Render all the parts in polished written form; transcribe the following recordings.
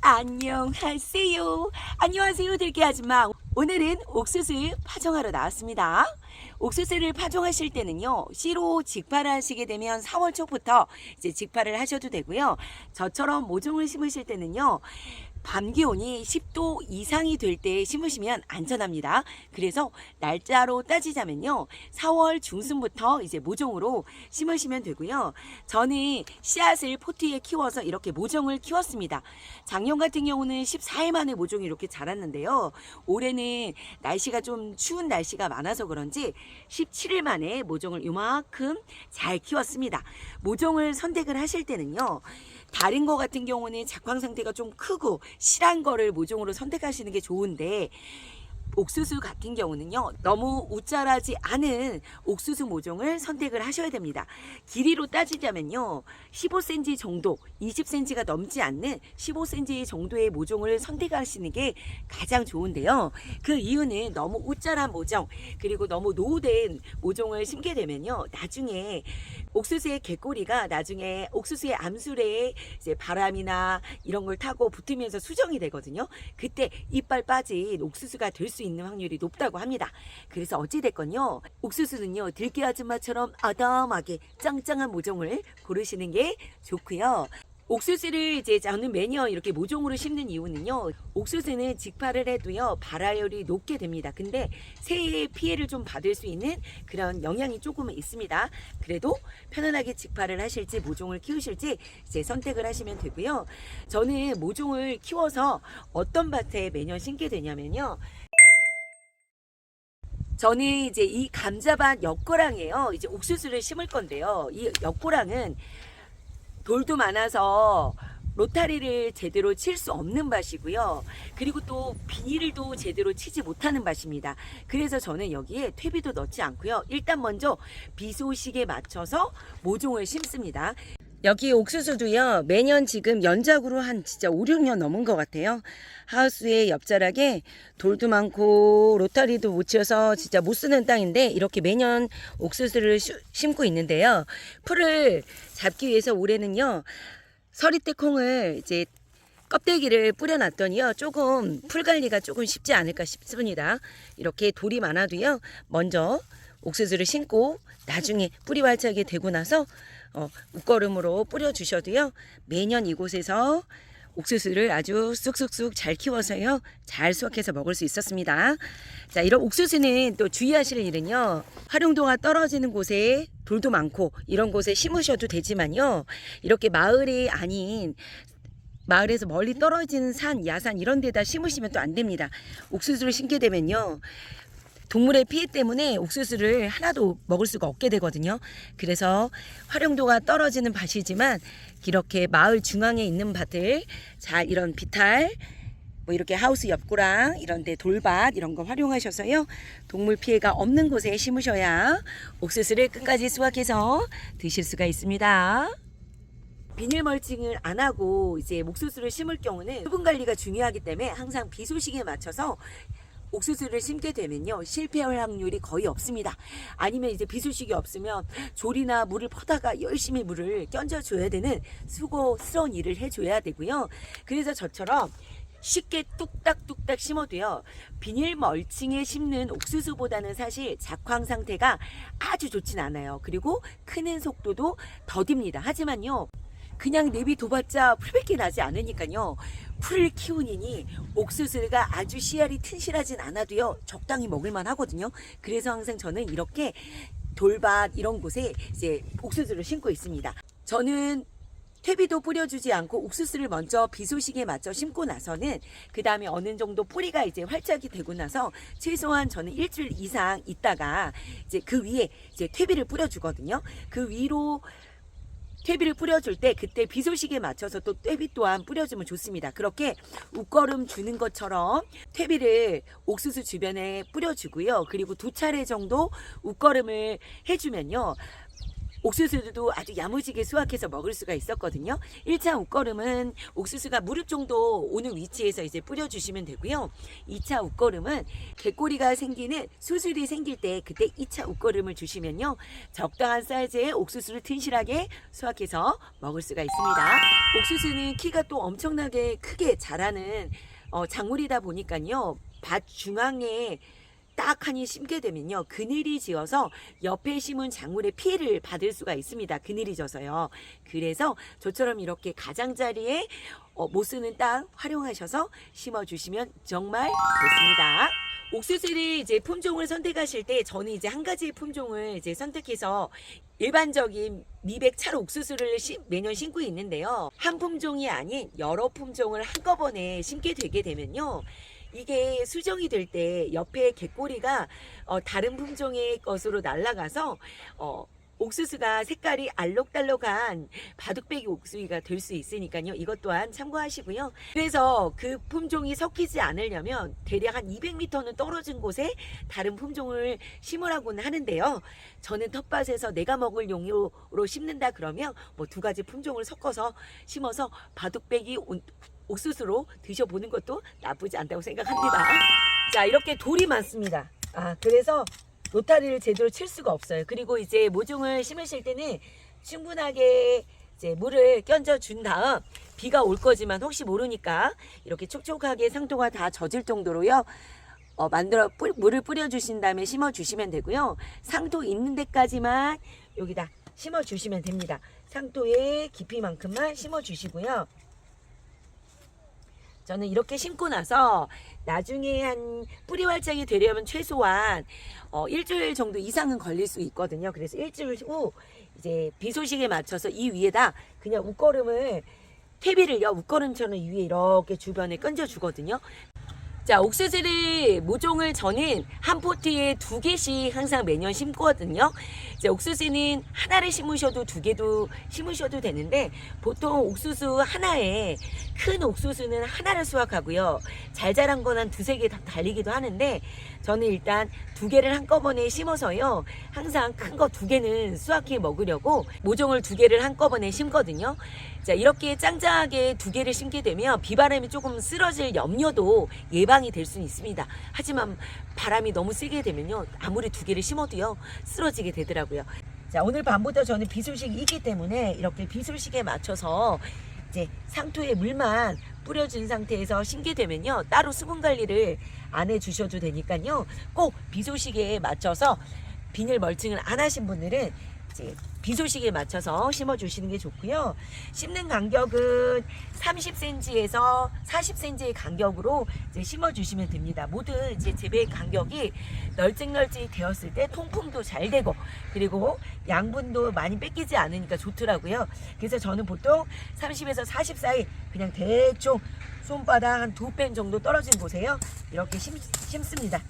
안녕하세요. 안녕하세요, 들깨 아줌마. 오늘은 옥수수 파종하러 나왔습니다. 옥수수를 파종하실 때는요, 씨로 직파를 하시게 되면 4월 초부터 이제 직파를 하셔도 되고요. 저처럼 모종을 심으실 때는요, 밤 기온이 10도 이상이 될 때 심으시면 안전합니다. 그래서 날짜로 따지자면요, 4월 중순부터 이제 모종으로 심으시면 되고요. 저는 씨앗을 포트에 키워서 이렇게 모종을 키웠습니다. 작년 같은 경우는 14일 만에 모종이 이렇게 자랐는데요. 올해는 날씨가 좀 추운 날씨가 많아서 그런지 17일 만에 모종을 이만큼 잘 키웠습니다. 모종을 선택을 하실 때는요, 다른 거 같은 경우는 작황 상태가 좀 크고 실한 거를 모종으로 선택하시는 게 좋은데, 옥수수 같은 경우는요, 너무 우짜라지 않은 옥수수 모종을 선택을 하셔야 됩니다. 길이로 따지자면요, 15cm 정도, 20cm가 넘지 않는 15cm 정도의 모종을 선택하시는 게 가장 좋은데요. 그 이유는 너무 우짜란 모종, 그리고 너무 노후된 모종을 심게 되면요, 나중에 옥수수의 갯꼬리가 나중에 옥수수의 암술에 이제 바람이나 이런 걸 타고 붙으면서 수정이 되거든요. 그때 이빨 빠진 옥수수가 될 수 있는 확률이 높다고 합니다. 그래서 어찌됐건요, 옥수수는요, 들깨 아줌마처럼 아담하게 짱짱한 모종을 고르시는 게 좋고요. 옥수수를 이제 저는 매년 이렇게 모종으로 심는 이유는요, 옥수수는 직파를 해도요, 발화율이 높게 됩니다. 근데 새해에 피해를 좀 받을 수 있는 그런 영향이 조금은 있습니다. 그래도 편안하게 직파를 하실지 모종을 키우실지 이제 선택을 하시면 되고요. 저는 모종을 키워서 어떤 밭에 매년 심게 되냐면요, 저는 이제 이 감자밭 옆고랑이에요. 이제 옥수수를 심을 건데요, 이 옆고랑은 돌도 많아서 로타리를 제대로 칠 수 없는 밭이고요. 그리고 또 비닐도 제대로 치지 못하는 밭입니다. 그래서 저는 여기에 퇴비도 넣지 않고요, 일단 먼저 비 소식에 맞춰서 모종을 심습니다. 여기 옥수수도요, 매년 지금 연작으로 한 진짜 5, 6년 넘은 것 같아요. 하우스의 옆자락에 돌도 많고 로타리도 못 치어서 진짜 못 쓰는 땅인데, 이렇게 매년 옥수수를 심고 있는데요. 풀을 잡기 위해서 올해는요, 서리대 콩을 이제 껍데기를 뿌려놨더니요, 조금 풀 관리가 조금 쉽지 않을까 싶습니다. 이렇게 돌이 많아도요, 먼저 옥수수를 심고 나중에 뿌리 활착이 되고 나서 웃거름으로 뿌려주셔도요, 매년 이곳에서 옥수수를 아주 쑥쑥쑥 잘 키워서요, 잘 수확해서 먹을 수 있었습니다. 자, 이런 옥수수는 또 주의하실 일은요, 활용도가 떨어지는 곳에 돌도 많고 이런 곳에 심으셔도 되지만요, 이렇게 마을이 아닌 마을에서 멀리 떨어지는 산, 야산 이런 데다 심으시면 또 안 됩니다. 옥수수를 심게 되면요, 동물의 피해 때문에 옥수수를 하나도 먹을 수가 없게 되거든요. 그래서 활용도가 떨어지는 밭이지만 이렇게 마을 중앙에 있는 밭을 잘, 이런 비탈, 뭐 이렇게 하우스 옆구랑 이런 데 돌밭 이런 거 활용하셔서요, 동물 피해가 없는 곳에 심으셔야 옥수수를 끝까지 수확해서 드실 수가 있습니다. 비닐 멀칭을 안 하고 이제 옥수수를 심을 경우는 수분 관리가 중요하기 때문에 항상 비 소식에 맞춰서 옥수수를 심게 되면요, 실패할 확률이 거의 없습니다. 아니면 이제 비 소식이 없으면 조리나 물을 퍼다가 열심히 물을 껴줘야 되는 수고스러운 일을 해줘야 되고요. 그래서 저처럼 쉽게 뚝딱뚝딱 심어도요, 비닐 멀칭에 심는 옥수수보다는 사실 작황 상태가 아주 좋진 않아요. 그리고 크는 속도도 더딥니다. 하지만요, 그냥 내비둬봤자 풀밖에 나지 않으니까요, 풀을 키우니니 옥수수가 아주 씨알이 튼실하진 않아도요, 적당히 먹을만 하거든요. 그래서 항상 저는 이렇게 돌밭 이런 곳에 이제 옥수수를 심고 있습니다. 저는 퇴비도 뿌려주지 않고 옥수수를 먼저 비 소식에 맞춰 심고 나서는 그 다음에 어느 정도 뿌리가 이제 활짝이 되고 나서 최소한 저는 일주일 이상 있다가 이제 그 위에 이제 퇴비를 뿌려주거든요. 그 위로 퇴비를 뿌려줄 때 그때 비 소식에 맞춰서 또 퇴비 또한 뿌려주면 좋습니다. 그렇게 웃거름 주는 것처럼 퇴비를 옥수수 주변에 뿌려주고요. 그리고 2차례 정도 웃거름을 해주면요, 옥수수도 아주 야무지게 수확해서 먹을 수가 있었거든요. 1차 옷걸음은 옥수수가 무릎 정도 오는 위치에서 이제 뿌려주시면 되고요. 2차 옷걸음은 개꼬리가 생기는 수술이 생길 때 그때 2차 옷걸음을 주시면요. 적당한 사이즈의 옥수수를 튼실하게 수확해서 먹을 수가 있습니다. 옥수수는 키가 또 엄청나게 크게 자라는 작물이다 보니까요. 밭 중앙에 딱 하니 심게 되면요. 그늘이 지어서 옆에 심은 작물의 피해를 받을 수가 있습니다. 그늘이 져서요. 그래서 저처럼 이렇게 가장자리에 못 쓰는 땅 활용하셔서 심어주시면 정말 좋습니다. 옥수수를 이제 품종을 선택하실 때 저는 이제 한 가지 품종을 이제 선택해서 일반적인 미백 찰 옥수수를 매년 심고 있는데요. 한 품종이 아닌 여러 품종을 한꺼번에 심게 되게 되면요. 이게 수정이 될 때 옆에 개꼬리가 다른 품종의 것으로 날아가서 옥수수가 색깔이 알록달록한 바둑배기 옥수수가 될 수 있으니까요. 이것 또한 참고하시고요. 그래서 그 품종이 섞이지 않으려면 대략 한 200m는 떨어진 곳에 다른 품종을 심으라고는 하는데요. 저는 텃밭에서 내가 먹을 용도로 심는다 그러면 뭐 2가지 품종을 섞어서 심어서 바둑배기 옥수수로 드셔보는 것도 나쁘지 않다고 생각합니다. 자, 이렇게 돌이 많습니다. 그래서 로타리를 제대로 칠 수가 없어요. 그리고 이제 모종을 심으실 때는 충분하게 이제 물을 끼얹어 준 다음 비가 올 거지만 혹시 모르니까 이렇게 촉촉하게 상토가 다 젖을 정도로요. 물을 뿌려 주신 다음에 심어 주시면 되고요. 상토 있는 데까지만 여기다 심어 주시면 됩니다. 상토의 깊이만큼만 심어 주시고요. 저는 이렇게 심고 나서 나중에 한 뿌리 활짝이 되려면 최소한 일주일 정도 이상은 걸릴 수 있거든요. 그래서 일주일 후 이제 비 소식에 맞춰서 이 위에다 그냥 웃거름을 퇴비를요 웃거름처럼 위에 이렇게 주변에 건져 주거든요. 자, 옥수수를 모종을 저는 한 포트에 2개씩 항상 매년 심거든요. 이제 옥수수는 하나를 심으셔도 2개도 심으셔도 되는데 보통 옥수수 하나에 큰 옥수수는 하나를 수확하고요. 잘 자란 건 한 2-3개 달리기도 하는데 저는 일단 2개를 한꺼번에 심어서요. 항상 큰 거 2개는 수확해 먹으려고 모종을 2개를 한꺼번에 심거든요. 자, 이렇게 짱짱하게 2개를 심게 되면 비바람이 조금 쓰러질 염려도 예방이 될 수는 있습니다. 하지만 바람이 너무 세게 되면요. 아무리 2개를 심어도요. 쓰러지게 되더라고요. 자, 오늘 밤부터 저는 비소식이 있기 때문에 이렇게 비소식에 맞춰서 이제 상토에 물만 뿌려준 상태에서 심게 되면요. 따로 수분 관리를 안 해주셔도 되니까요. 꼭 비소식에 맞춰서 비닐 멀칭을 안 하신 분들은 이제 비소식에 맞춰서 심어주시는 게 좋고요. 심는 간격은 30cm에서 40cm의 간격으로 이제 심어주시면 됩니다. 모든 이제 재배 간격이 널찍널찍 되었을 때 통풍도 잘 되고 그리고 양분도 많이 뺏기지 않으니까 좋더라고요. 그래서 저는 보통 30에서 40 사이 그냥 대충 손바닥 한 2펜 정도 떨어진 곳에요. 이렇게 심습니다.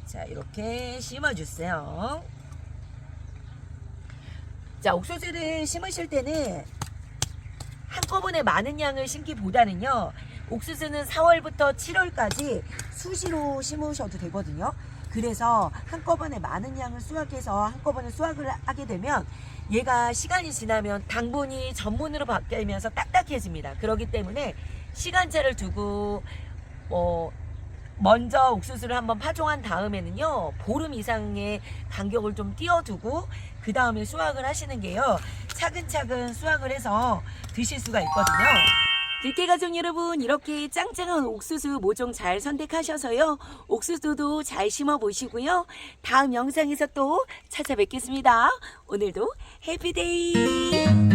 자, 이렇게 심어주세요. 자, 옥수수를 심으실 때는 한꺼번에 많은 양을 심기보다는요. 옥수수는 4월부터 7월까지 수시로 심으셔도 되거든요. 그래서 한꺼번에 많은 양을 수확해서 한꺼번에 수확을 하게 되면 얘가 시간이 지나면 당분이 전분으로 바뀌면서 딱딱해집니다. 그렇기 때문에 시간차를 두고 먼저 옥수수를 한번 파종한 다음에는요. 보름 이상의 간격을 좀 띄워두고 그 다음에 수확을 하시는 게요. 차근차근 수확을 해서 드실 수가 있거든요. 들깨가족 여러분, 이렇게 짱짱한 옥수수 모종 잘 선택하셔서요. 옥수수도 잘 심어 보시고요. 다음 영상에서 또 찾아뵙겠습니다. 오늘도 해피데이!